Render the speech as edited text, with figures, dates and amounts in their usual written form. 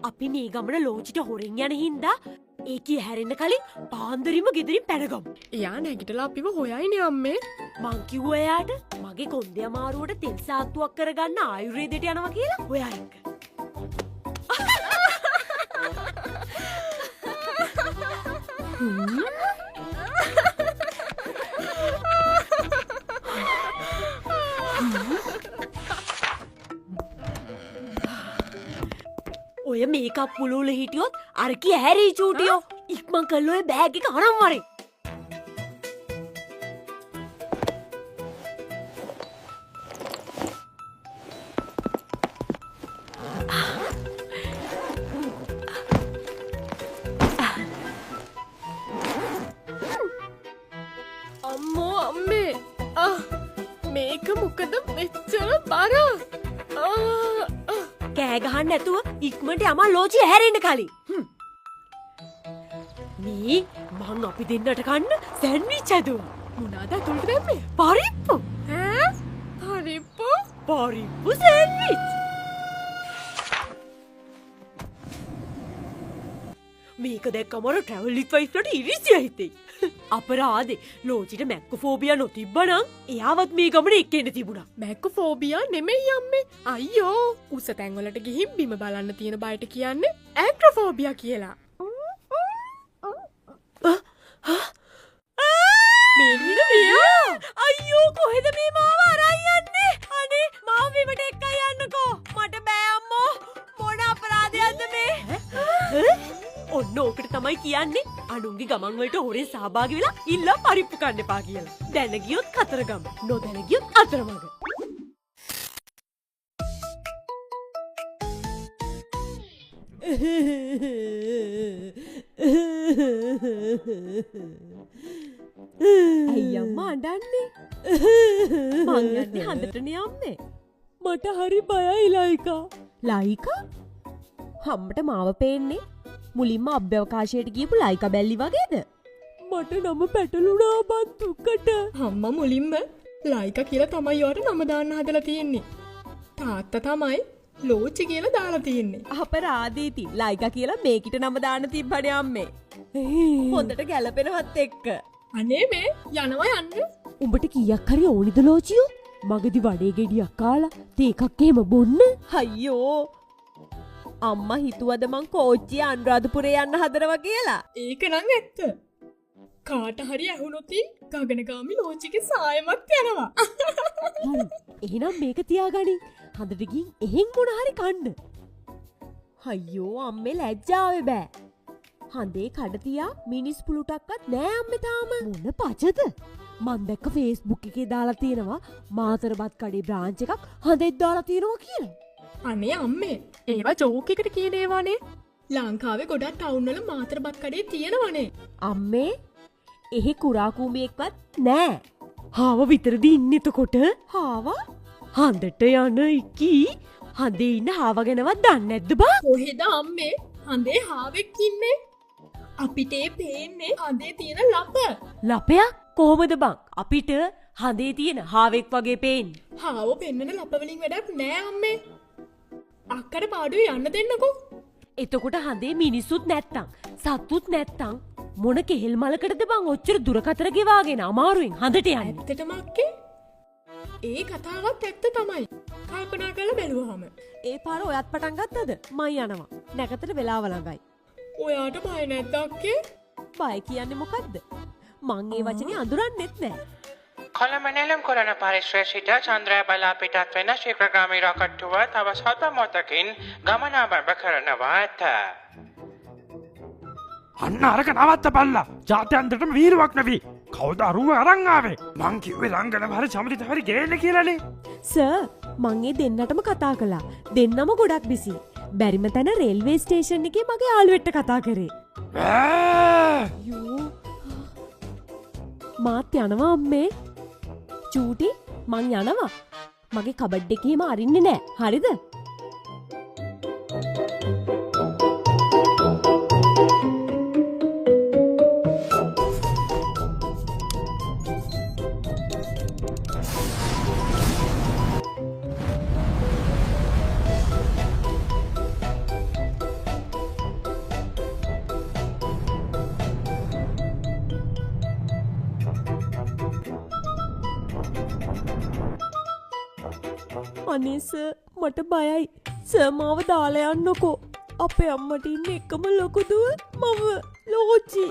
අපි මේ ගමන ලෝචිට හොරෙන් යන හින්දා ඒකී හැරෙන්න කලින් පාන්දරින්ම ගෙදරින් පැනගමු. එයා නැගිටලා අපිව හොයයිනේ අම්මේ. මං කිව්වා එයාට මගේ කොන්දේ අමාරුවට තෙල් සාත්තුවක් කරගන්න ආයුර්වේදයට යනවා කියලා ඔයා එක්ක. ඔය මේකප් පුලුල හිටියොත් අරකි ඇහැරී චූටියෝ ඉක්මන් කල්ල ඔය බෑග් එක අරන් වරේ. අම්මෝ අම්මේ මේක මොකද මෙච්චර බර? කෑ ගහන්න නැතුව ඉක්මනට යමා ලෝචි හැරෙන්න කලින්. මේ මං අපි දෙන්නට කන්න සෑන්ඩ්විච් හැදුවා. මොනවාද ඇතුළට දැම්මේ? පරිප්පු. පරිප්පු? පරිප්පු සෑන්ඩ්විච්. මේක දැක්කම අර ට්‍රැවල් විත් වයිෆ්ලට ඉරිසිය හිතෙයි. අපරාදේ ලෝචිට මැක්කොෆෝබියා නොතිබ්බනම් එයාවත් මේ ගමන එක්කෙන්න තිබුණා. මැක්කොෆෝබියා නෙමෙයි අම්මේ. අයියෝ උස තැන්වලට ගිහින් බිම බලන්න තියෙන බයට කියන්නේ ඇක්‍රොෆෝබියා කියලා. අයියෝ කොහෙද මේ මාව අරන් යන්නේ? අනේ මාව බිමට එක්කයි යන්නකෝ. මට බෑ අම්මෝ. මොන අපරාධයක්ද මේ? ඔන්න ඕකට තමයි කියන්නේ අනුන්ගේ ගමන් වලට හොරෙන් සහභාගී වෙලා ඉල්ලා පරිප්පු කන්න එපා කියලා. දැන ගියොත් කතරගම, නොදැන ගියොත් අතරමඟ. ඇයි අම්මා අඬන්නේ? මං යන්නේ හන්දටනේ අම්මේ. මට හරි බයයි ලයිකා. ලයිකා? හම්බට මාව පේන්නේ මුලින්ම අභ්‍යවකාශයට ගියපු ලයිකා බැල්ලි වගේද? මට නම පැටලුණා බං දුකට. අම්මා මුලින්ම ලයිකා කියලා තමයි ඔයාට නම දාන්න හදලා තියෙන්නේ. තාත්තා තමයි ලෝචි කියලා දාලා තියෙන්නේ. අපරාදීති ලයිකා කියලා මේකිට නම දාන්න තිබ්බනේ අම්මේ. හොඳට ගැලපෙනවත් එක්ක. අනේ මේ යනවා යන්න. උඹට කීයක් හරි ඕනිද ලෝචියෝ? මගදී වඩේ ගෙඩියක් කාලා තේකක් එහෙම බොන්න? අයියෝ අම්මා හිතුවද මං කෝච්චිය අනුරාධපුරේ යන්න හදනවා කියලා? ඒක නම් ඇත්ත. කාට හරි ඇහුනොත් ගගනගාමි ලෝචිගේ සායමක් යනවා. හරි. එහෙනම් මේක තියාගනින්. හදට ගිහින් එහෙන් මොන හරි කන්න. අයියෝ අම්මේ ලැජ්ජාවේ බෑ. හඳේ කඩ තියා මිනිස් පුලුටක්වත් නෑ අම්මේ තාම. මොන පචද? මන් දැක්ක Facebook එකේ දාලා තියෙනවා මාතරබත් කඩේ බ්‍රාන්ච් එකක් හඳෙත් දාලා තියෙනවා කියලා. අනේ අම්මේ ඒවා ජෝක් එකට කියන ඒවානේ. ලංකාවේ ගොඩක් ටවුන් වල මාතරබත් කඩේ තියෙනවනේ. අම්මේ එහි කුරා කූඹියෙක්වත් නෑ. හාව විතරද ඉන්නේ එතකොට? හාව? හඳට යන ඉකී හඳේ ඉන්න හාව ගැනවත් දන්නේ නැද්ද බා? කොහෙද අම්මේ හඳේ හාවෙක් ඉන්නේ? අපිට පේන්නේ හඳේ තියෙන ලප. ලපයක් කොහොමද බං? අපිට හඳේ තියෙන හාවෙක් වගේ පේන්නේ. හාව පෙන්නන ලප වලින් වැඩක් නෑ අම්මේ. අක්කට පාඩුවේ යන්න දෙන්නකෝ. එතකොට හඳේ මිනිස්සුත් නැත්තම් සත්තුත් නැත්තම් මොන කෙහෙල් මලකටද බං ඔච්චර දුර කතර ගෙවාගෙන අමාරුවෙන් හඳට යන්නේ? ඇත්තටම අක්කේ ඒ කතාවත් ඇත්ත තමයි. කල්පනා කරලා බැලුවාම. ඒ පාර ඔයත් පටන් ගත්තද? මං යනවා. නැකතට වෙලාව ළඟයි. ඔයාට බය නැද්ද අක්කේ? බය කියන්නේ මොකද්ද? මං ඒ වචනේ අඳුරන්නෙත් නෑ. කොළඹ නෙළුම් කොළන පරිශ්‍රයට චන්ද්‍රය බලා පිටත් වෙන ශීඝ්‍රගාමී රොකට්ටුව තව සල්ප මොහොතකින් ගමනාරම්භ කරනවා ඇත. අන්න අරක නවත්ත බල්ලා. ජාත්‍යන්තරටම වීරුවක් නැවි. කවුද අරුව අරන් ආවේ? මං කිව්වේ ලංගන හරි සමලිත හරි ගේන්න කියලානේ. සර් මං ඒ දෙන්නටම කතා කළා. දෙන්නම ගොඩක් බිසි. බැරිම තැන රේල්වේ ස්ටේෂන් එකේ මගේ යාළුවෙක්ට කතා කරේ. යෝ මාත් යනවා අම්මේ. චූටි මං යනවා. මගේ කබඩ් එකේම අරින්නේ නෑ. හරිද? අනේ සර් මට බයයි. සර් මාව දාලා යන්නකෝ. අපේ අම්මට ඉන්න එකම ලොකු දුව මම ලෝචි.